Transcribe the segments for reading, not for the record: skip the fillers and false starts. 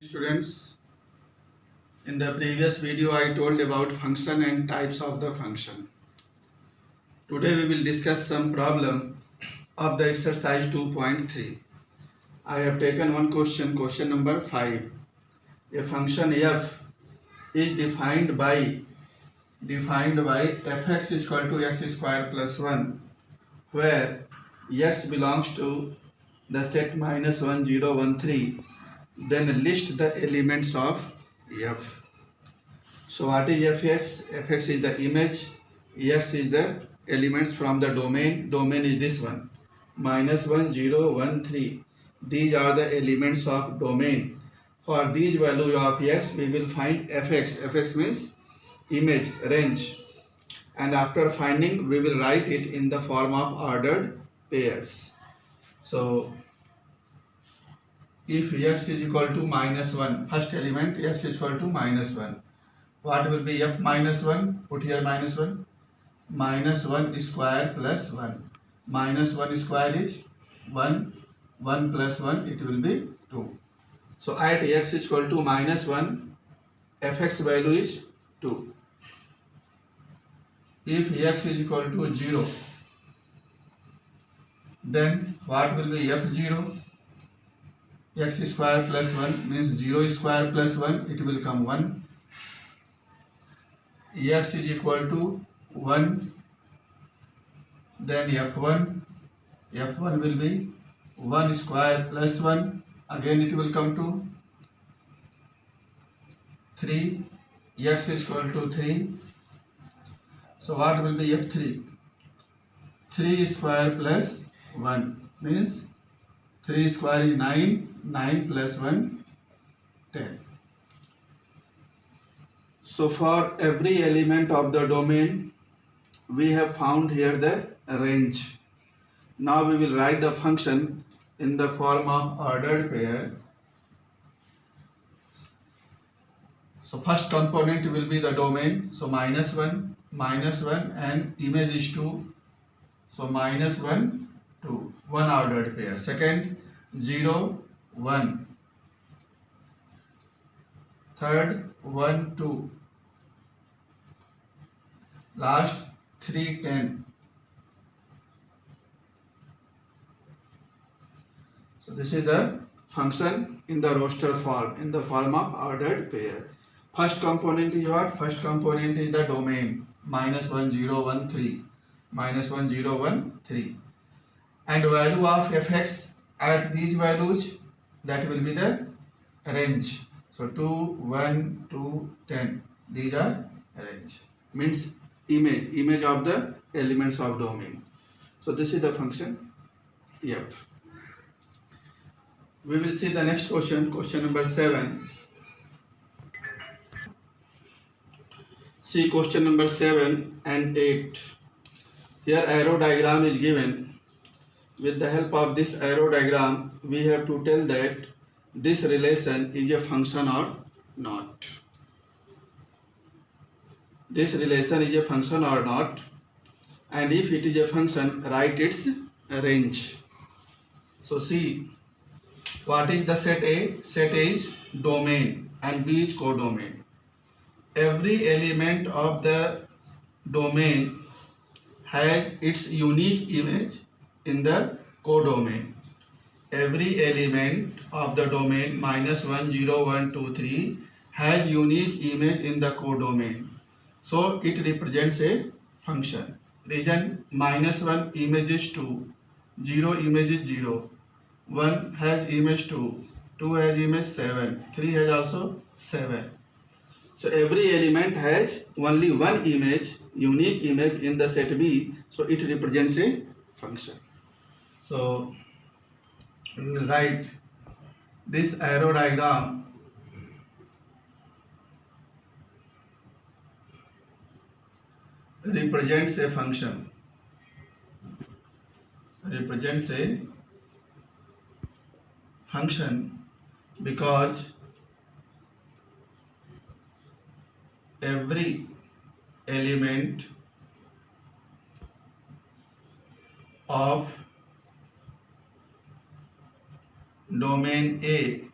Students, in the previous video I told about function and types of the function. Today we will discuss some problem of the exercise 2.3. I have taken one question number 5. A function f is defined by fx is equal to x square plus 1, where x belongs to the set minus 1 0 1 3. Then list the elements of f. So what is fx? Fx is the image, x is the elements from the domain. Domain is this one, minus 1 0 1 3. These are the elements of domain. For these value of x, we will find fx. Fx means image, range. And after finding, we will write it in the form of ordered pairs. So if x is equal to minus 1, first element x is equal to minus 1. What will be f minus 1? Put here minus 1. Minus 1 square plus 1. Minus 1 square is 1. 1 plus 1, it will be 2. So at x is equal to minus 1, fx value is 2. If x is equal to 0, then what will be f0? X square plus 1 means 0 square plus 1, it will come 1. X is equal to 1, then f1 will be 1 square plus 1, again it will come to 3, x is equal to 3. So what will be f3? 3 square plus 1 means 3 square is 9, 9 plus 1 10. So for every element of the domain, we have found here the range. Now we will write the function in the form of ordered pair. So first component will be the domain. So minus 1 and image is 2. So minus 1, 2. One ordered pair. Second 0, 1. Third 1, 2. Last 3, 10. So this is the function in the roster form, in the form of ordered pair. First component is what? First component is the domain, minus 1 0 1 3. Minus 1 0 1 3. And value of fx at these values, that will be the range. So 2, 1, 2, 10. These are range. Means image of the elements of domain. So this is the function f. We will see the next question number 7. See question number 7 and 8. Here arrow diagram is given. With the help of this arrow diagram, we have to tell that this relation is a function or not. This relation is a function or not, and if it is a function, write its range. So see, what is the set A? Set A is domain and B is codomain. Every element of the domain has its unique image in the codomain. Every element of the domain minus 1 0 1 2 3 has unique image in the codomain. So it represents a function. Reason minus 1 image is 2, 0 image is 0, 1 has image 2, 2 has image 7, 3 has also 7. So every element has only one image, unique image in the set B, so it represents a function. So we will write this arrow diagram represents a function. Represents a function because every element of domain A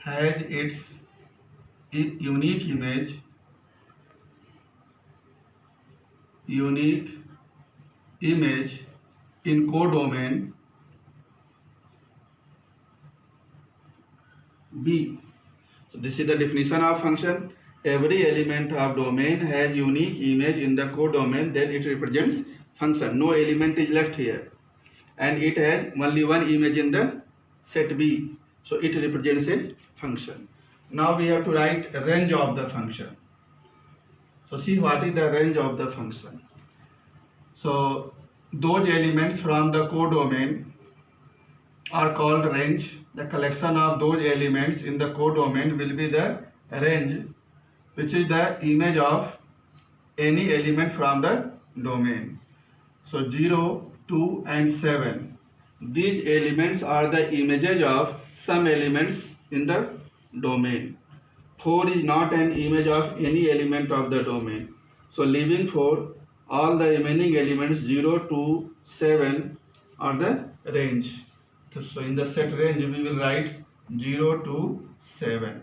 has its unique image in codomain B. So this is the definition of function. Every element of domain has unique image in the codomain, then it represents function. No element is left here, and it has only one image in the set B, so it represents a function. Now we have to write a range of the function. So see what is the range of the function. So those elements from the codomain are called range. The collection of those elements in the codomain will be the range, which is the image of any element from the domain. So 0, 2 and 7. These elements are the images of some elements in the domain. 4 is not an image of any element of the domain. So leaving 4, all the remaining elements 0, 2, 7 are the range. So in the set range we will write 0 to 7.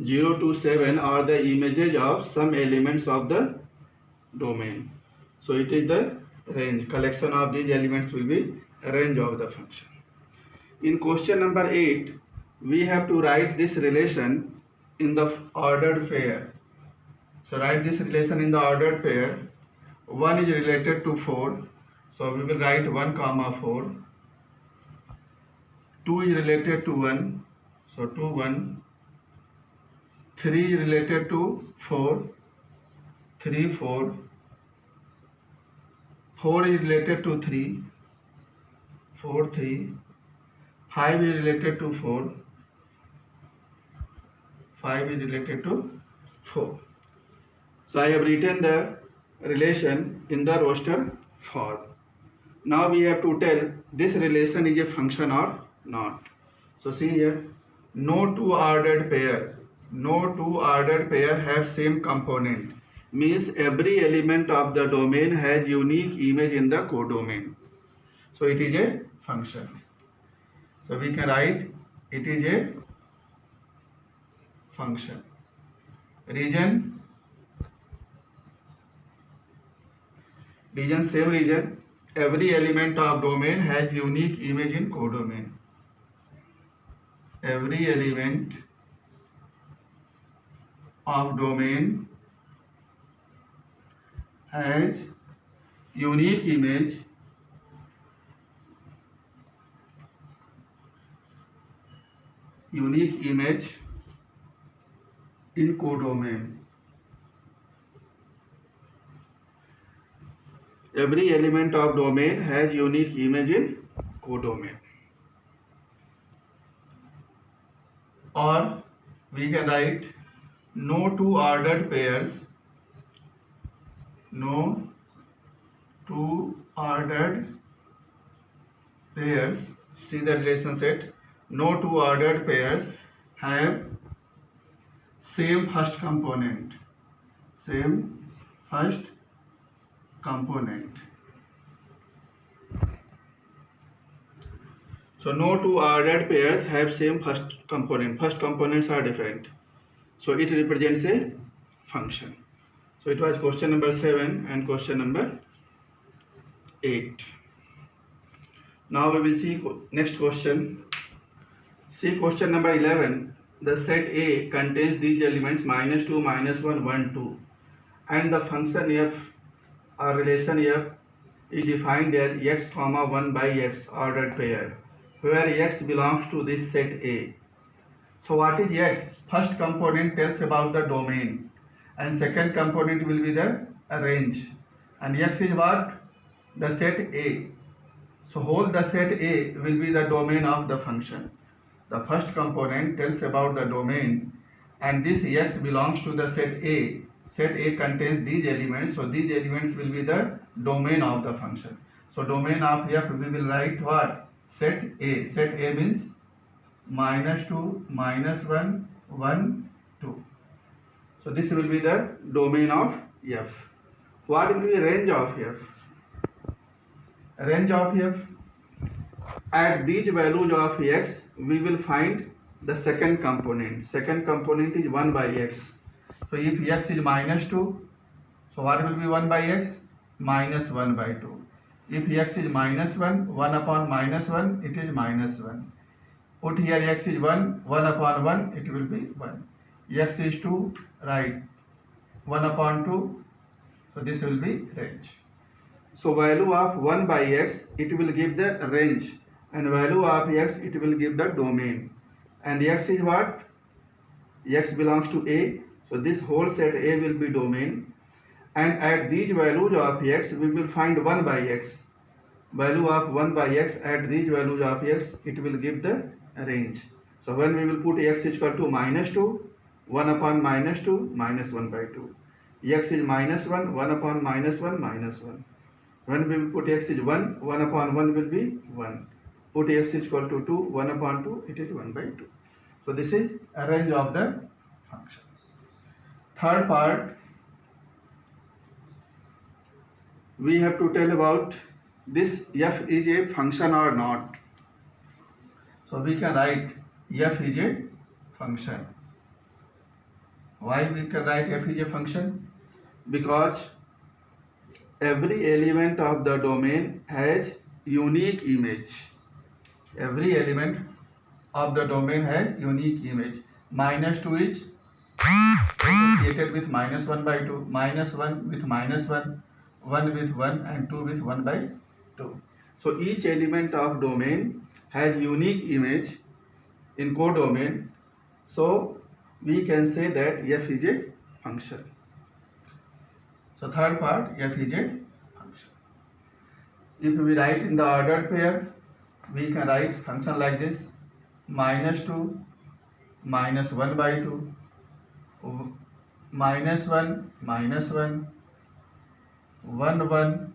0 to 7 are the images of some elements of the domain. So it is the range. Collection of these elements will be range of the function. In question number 8, we have to write this relation in the ordered pair. So write this relation in the ordered pair. 1 is related to 4. So we will write 1 comma 4. 2 is related to 1. So 2, 1. 3 is related to 4. 3, 4. 4 is related to 3. 4, 3. 5 is related to 4. 5 is related to 4. So I have written the relation in the roster form. Now we have to tell this relation is a function or not. So see here, no two ordered pair have same component. Means every element of the domain has unique image in the codomain. So it is a function. So we can write it is a function. Region, same region. Every element of domain has unique image in codomain. Every element of domain has unique image in codomain. Every element of domain has unique image in codomain. Or we can write no two ordered pairs see the relation set. No two ordered pairs have same first component. So no two ordered pairs have same first component. First components are different. So it represents a function. So it was question number 7 and question number 8. Now we will see next question. See question number 11. The set A contains these elements -2, -1, 1, 2. And the function f or relation f is defined as x comma 1 by x ordered pair, where x belongs to this set A. So what is x? First component tells about the domain, and second component will be the range. And x is what? The set A. So whole the set A will be the domain of the function. The first component tells about the domain, and this x belongs to the set A. Set A contains these elements, so these elements will be the domain of the function. So domain of f we will write what? Set A. Set A means -2, -1, 1, 2. So this will be the domain of f. What will be range of f? Range of f At these values of x, we will find the second component. Second component is 1 by x. So if x is minus 2, so what will be 1 by x? Minus 1 by 2. If x is minus 1, 1 upon minus 1, it is minus 1. Put here x is 1, 1 upon 1, it will be 1. X is 2, right, 1 upon 2, so this will be range. So value of 1 by x, it will give the range, and value of x, it will give the domain. And x is what? X belongs to A, so this whole set A will be domain. And at these values of x, we will find 1 by x. Value of 1 by x at these values of x, it will give the range. So when we will put x is equal to minus 2, 1 upon minus 2, minus 1 by 2. X is minus 1, 1 upon minus 1, minus 1. When we will put x is 1, 1 upon 1 will be 1. Put x is equal to 2, 1 upon 2, it is 1 by 2. So this is a range of the function. Third part, we have to tell about this f is a function or not. So we can write f is a function. Why we can write f is a function? Because every element of the domain has unique image. Every element of the domain has unique image. Minus 2 is associated with minus 1 by 2, minus 1 with minus 1, 1 with 1, and 2 with 1 by 2. So each element of domain has unique image in codomain. So we can say that f is a function. So third part, f is a function. If we write in the ordered pair, we can write function like this: minus 2, minus 1 by 2, minus 1, minus 1, 1, 1,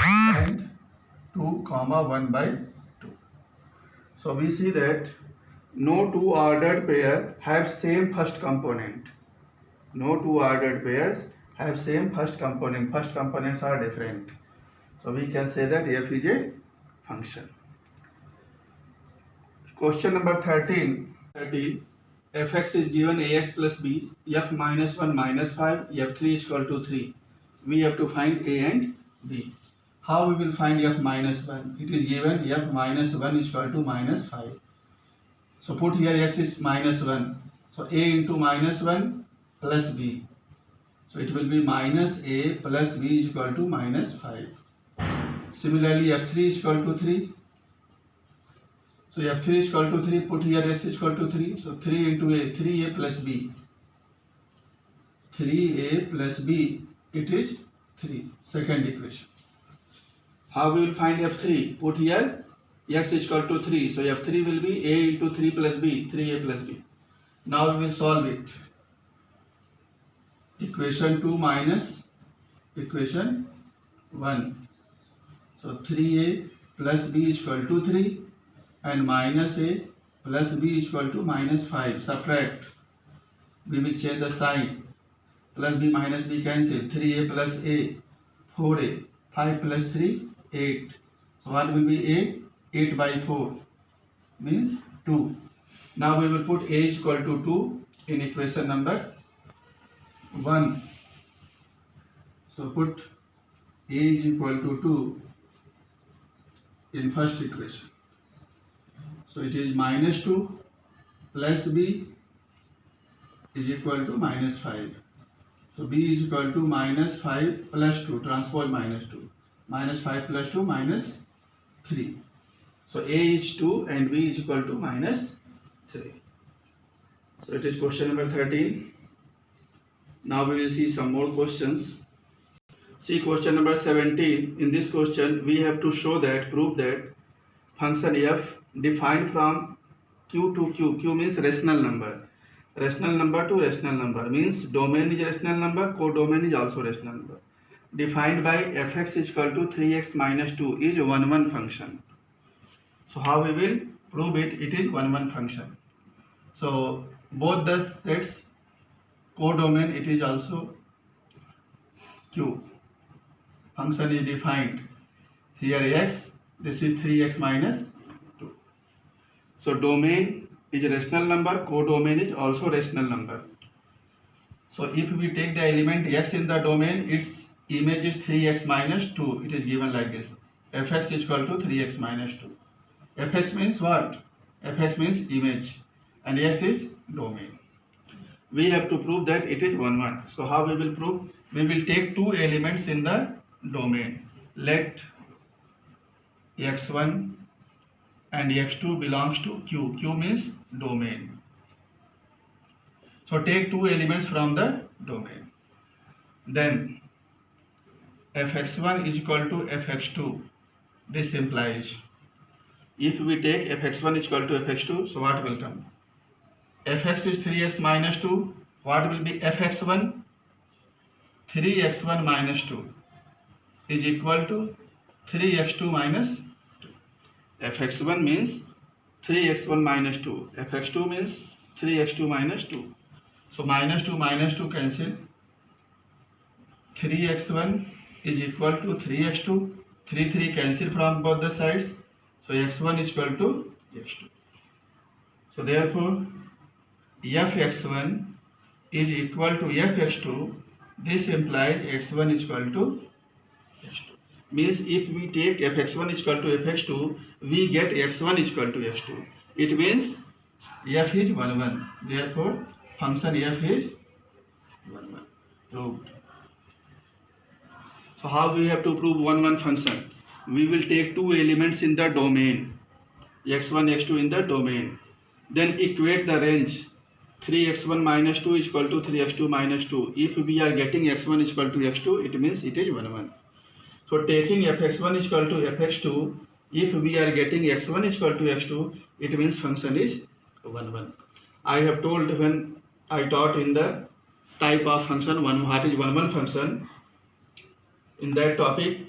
and 2, comma 1 by 2. So we see that no two ordered pair have same first component. No two ordered pairs have same first component. First components are different. So we can say that f is a function. Question number 13. Fx is given ax plus b, f minus 1 minus 5, f3 is equal to 3. We have to find a and b. How we will find f minus 1? It is given f minus 1 is equal to minus 5. So put here x is minus 1. So a into minus 1 plus b. So it will be minus a plus b is equal to minus 5. Similarly, f3 is equal to 3. So f3 is equal to 3, put here x is equal to 3. So 3 into a, 3a plus b. 3a plus b, it is 3. Second equation. How we will find f3? Put here x is equal to 3. So f3 will be a into 3 plus b, 3a plus b. Now we will solve it. Equation 2 minus equation 1. So 3a plus b is equal to 3 and minus a plus b is equal to minus 5. Subtract. We will change the sign. Plus b minus b cancel. 3a plus a, 4a. 5 plus 3, 8. So what will be a? 8 by 4 means 2. Now we will put a is equal to 2 in equation number 1. So put a is equal to 2 in first equation. So it is minus 2 plus b is equal to minus 5. So b is equal to minus 5 plus 2, transpose minus 2. Minus 5 plus 2, minus 3. So a is 2 and b is equal to minus 3. So it is question number 13. Now we will see some more questions. See question number 17. In this question, we have to show that, prove that function f defined from q to q. Q means rational number. Rational number to rational number means domain is rational number, codomain is also rational number. Defined by fx is equal to 3x minus 2 is 1 function. So how we will prove it? It is 1 function. So both the sets codomain, it is also q. Function is defined. Here x This is 3x minus 2. So domain is a rational number, codomain is also rational number. So if we take the element x in the domain, its image is 3x minus 2. It is given like this. Fx is equal to 3x minus 2. Fx means what? Fx means image and x is domain. We have to prove that it is 1, 1. So how we will prove? We will take two elements in the domain. Let x1 and x2 belongs to Q. Q means domain. So take two elements from the domain. Then fx1 is equal to fx2. This implies if we take fx1 is equal to fx2, so what will come? Fx is 3x minus 2. What will be fx1? 3x1 minus 2 is equal to 3x2 minus 2. Fx1 means 3x1 minus 2. Fx2 means 3x2 minus 2. So minus 2 cancel. 3x1 is equal to 3x2. 3 cancel from both the sides. So x1 is equal to x2. So therefore fx1 is equal to fx2. This implies x1 is equal to x2. Means if we take fx1 is equal to fx2, we get x1 is equal to x2. It means f is 1, 1. Therefore function f is 1, 1. Proved. So how we have to prove 1, 1 function? We will take two elements in the domain, x1, x2 in the domain. Then equate the range. 3x1 minus 2 is equal to 3x2 minus 2. If we are getting x1 is equal to x2, it means it is 1, 1. So taking fx1 is equal to fx2, if we are getting x1 is equal to x2, it means function is 1, 1. I have told when I taught in the type of function, what is 1, 1 function. In that topic,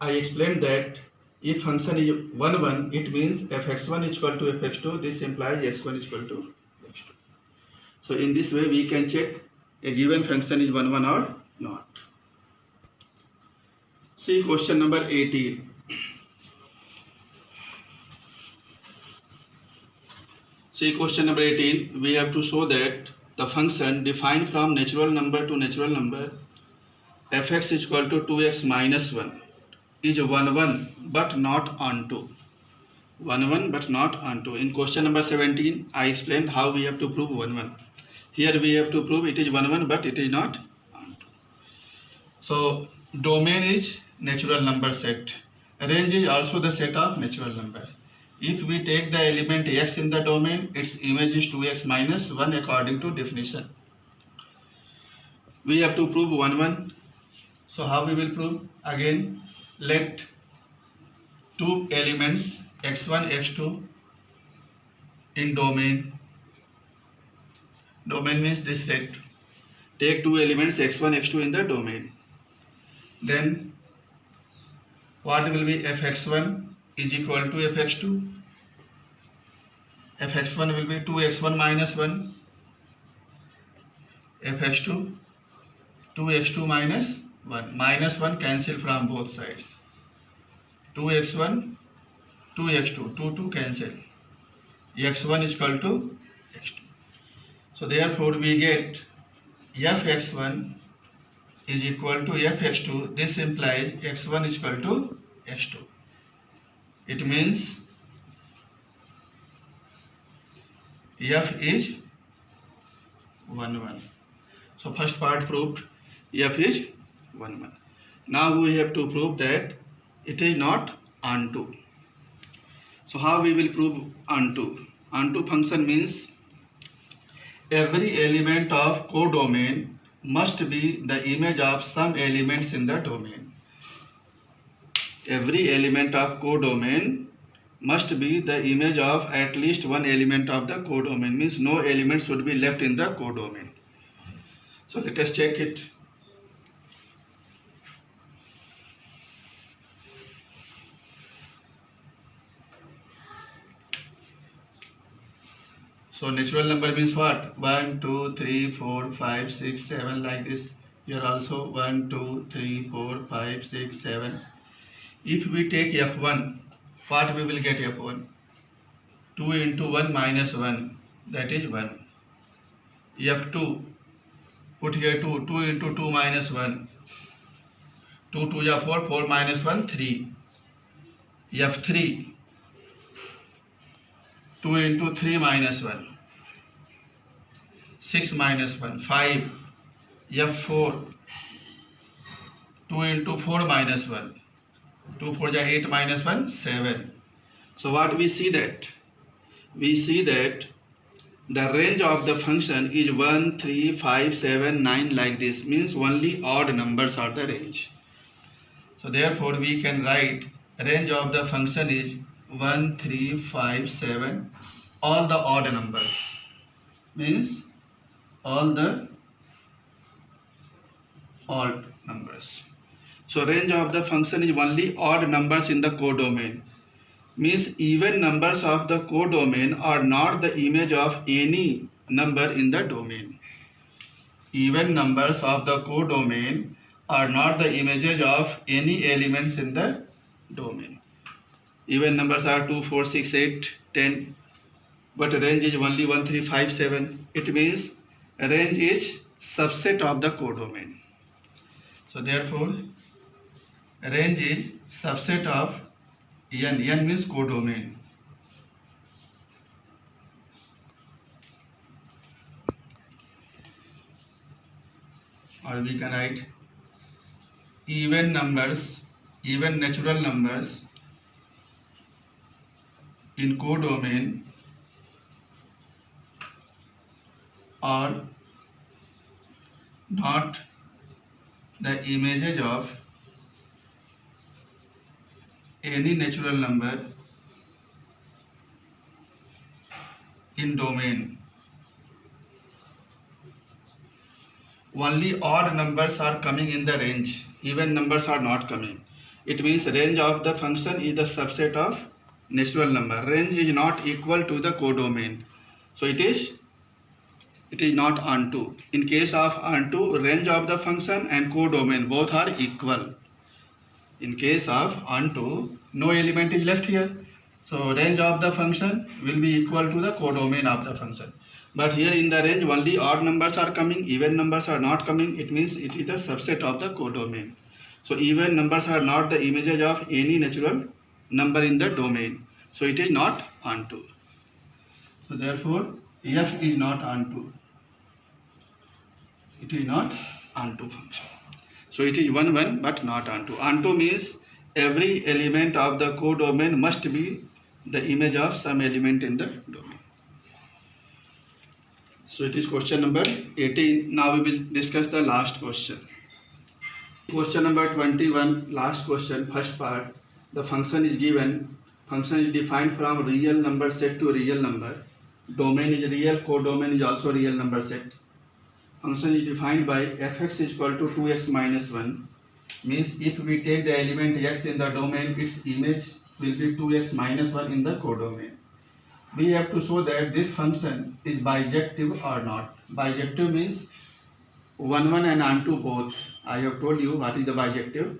I explained that if function is 1, 1, it means fx1 is equal to fx2. This implies x1 is equal to x2. So in this way, we can check a given function is 1, 1 or not. See question number 18. See question number 18. We have to show that the function defined from natural number to natural number fx is equal to 2x minus 1 is 1, 1 but not onto. 1, 1 but not onto. In question number 17, I explained how we have to prove 1, 1. Here we have to prove it is 1, 1 but it is not onto. So domain is natural number set. Range is also the set of natural number. If we take the element x in the domain, its image is 2x minus 1 according to definition. We have to prove 1, 1. So how we will prove? Again, let two elements x1, x2 in domain. Domain means this set. Take two elements x1, x2 in the domain. Then what will be fx1 is equal to fx2. fx1 will be 2x1 minus 1. fx2 2x2 minus 1. Minus 1 cancel from both sides. 2x1 2x2 2 cancel. x1 is equal to x2. So therefore we get fx1 is equal to fx2. This implies x1 is equal to x2. It means f is 1, 1. So first part proved f is 1, 1. Now we have to prove that it is not onto. So how we will prove onto? Onto function means every element of codomain must be the image of some elements in the domain. Every element of codomain must be the image of at least one element of the codomain. Means no element should be left in the codomain. So let us check it. So natural number means what? 1, 2, 3, 4, 5, 6, 7 like this. Here also 1, 2, 3, 4, 5, 6, 7. If we take f1, what we will get f1? 2 into 1 minus 1, that is 1. f2, put here 2, 2 into 2 minus 1, 2 2 is 4, 4 minus 1, 3. f3, 2 into 3 minus 1, 6 minus 1, 5. f4, 2 into 4 minus 1, 2 4 is 8 minus 1, 7. So what we see that? We see that the range of the function is 1, 3, 5, 7, 9 like this, means only odd numbers are the range. So therefore we can write range of the function is 1, 3, 5, 7, all the odd numbers, means all the odd numbers. So range of the function is only odd numbers in the codomain, means even numbers of the codomain are not the image of any number in the domain. Even numbers of the codomain are not the images of any elements in the domain. Even numbers are 2, 4, 6, 8, 10, but range is only 1, 3, 5, 7. It means range is subset of the codomain. So therefore range is subset of n. N means codomain. Or we can write even numbers, even natural numbers in codomain are not the images of any natural number in domain. Only odd numbers are coming in the range, even numbers are not coming. It means range of the function is the subset of natural number. Range is not equal to the codomain, so it is not onto. In case of onto, range of the function and codomain both are equal. In case of onto, no element is left here, so range of the function will be equal to the codomain of the function. But here in the range only odd numbers are coming, even numbers are not coming. It means it is the subset of the codomain. So even numbers are not the images of any natural number in the domain, so it is not onto. So therefore f is not onto. It is not onto function. So it is 1 1 but not onto. Onto means every element of the codomain must be the image of some element in the domain. So it is question number 18. Now we will discuss the last question. Question number 21, last question, first part. The function is given. Function is defined from real number set to real number. Domain is real, codomain is also real number set. Function is defined by fx is equal to 2x minus 1. Means if we take the element x in the domain, its image will be 2x minus 1 in the codomain. We have to show that this function is bijective or not. Bijective means 1 1 and onto both. I have told you what is the bijective.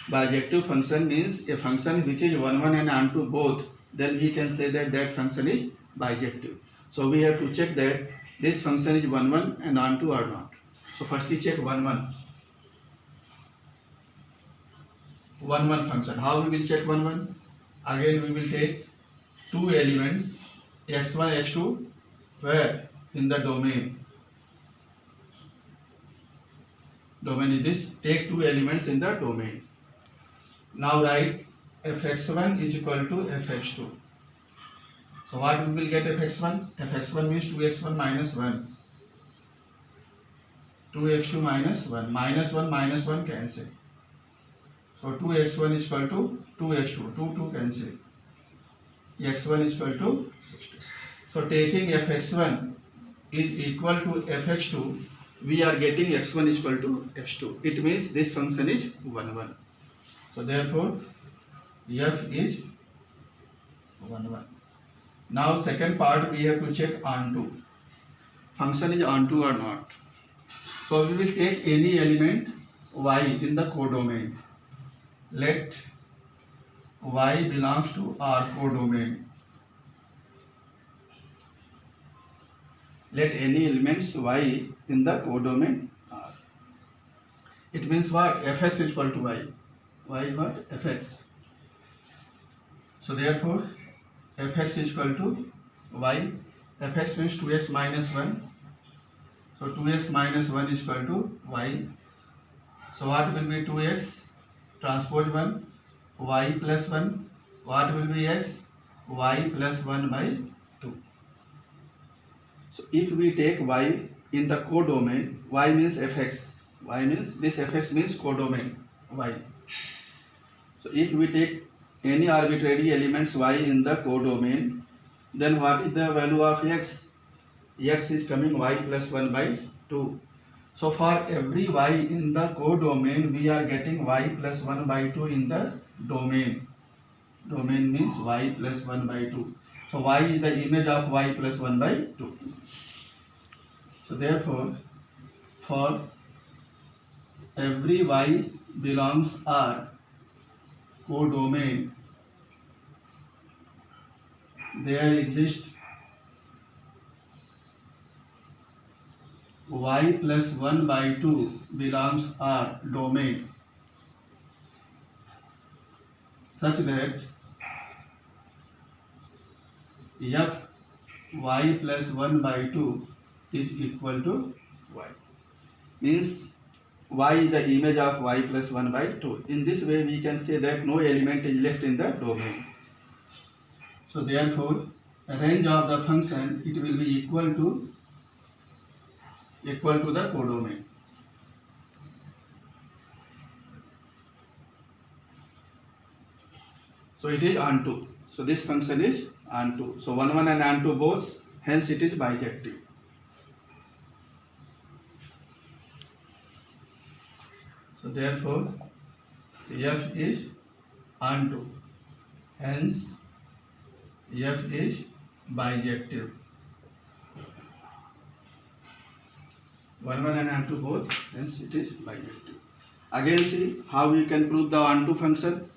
Bijective function means a function which is 1 1 and onto both. Then we can say that that function is bijective. So we have to check that this function is 1 1 and onto or not. So firstly check 1 1. 1 1 function. How we will check 1 1? Again we will take two elements x1 x2 where in the domain. Domain is this. Take two elements in the domain. Now write fx1 is equal to fx2. So what we will get fx1? fx1 means 2x1 minus 1. 2x2 minus 1. Minus 1 cancel. So 2x1 is equal to 2x2. 2 cancel. x1 is equal to x2. So taking fx1 is equal to fx2, we are getting x1 is equal to x2. It means this function is 1 1. So therefore f is 1 1. Now second part we have to check onto. Function is onto or not. So we will take any element y in the codomain. Let y belongs to R codomain. Let any elements y in the codomain R. It means what? Fx is equal to y. Y is what? Fx. So therefore, Fx is equal to y. Fx means 2x minus 1. So 2x minus 1 is equal to y. So what will be 2x? Transpose 1. Y plus 1. What will be x? Y plus 1 by 2. So if we take y in the codomain, y means fx. Y means, this fx means codomain y. So if we take any arbitrary elements y in the codomain, then what is the value of x? X is coming y plus 1 by 2. So for every y in the codomain, we are getting y plus 1 by 2 in the domain. Domain means y plus 1 by 2. So y is the image of y plus 1 by 2. So therefore, for every y belongs R codomain, there exists y plus 1 by 2 belongs R domain, such that f y plus 1 by 2 is equal to y. Means y is the image of y plus 1 by 2. In this way, we can say that no element is left in the domain. So therefore, range of the function, it will be equal to the codomain. So it is onto. So this function is onto. So 1 1 and onto both, hence it is bijective. So therefore, f is onto, hence f is bijective. 1 1 and onto both, hence it is bijective. Again, see how we can prove the onto function.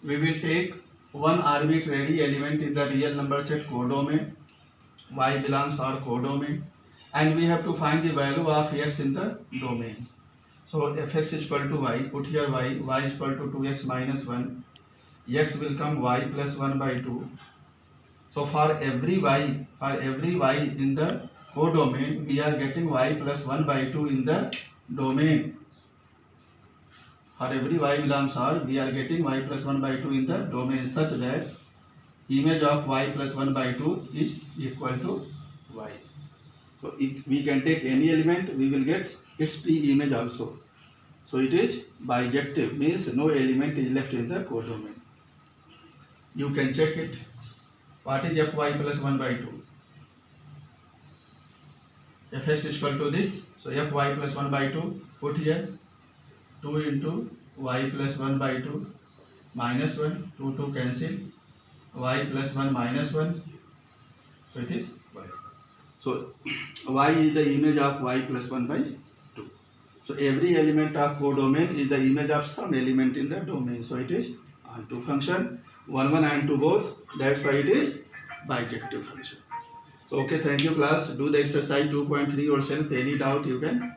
We will take one arbitrary element in the real number set codomain. Y belongs to our codomain, and we have to find the value of x in the domain. So fx is equal to y. Put here y. Y is equal to 2x minus 1. X will come y plus 1 by 2. So for every y in the codomain, we are getting y plus 1 by 2 in the domain. For every y belongs R, we are getting y plus 1 by 2 in the domain, such that image of y plus 1 by 2 is equal to y. So if we can take any element, we will get its p-image also. So it is bijective, means no element is left in the codomain. You can check it. What is fy plus 1 by 2? fx is equal to this. So fy plus 1 by 2, put here 2 into y plus 1 by 2 minus 1, 2 cancel, y plus 1 minus 1. So it is y. So y is the image of y plus 1 by 2. So every element of codomain is the image of some element in the domain. So it is onto function. 1 1 and 2 both. That's why it is bijective function. So okay, thank you class. Do the exercise 2.3 yourself. Any doubt you can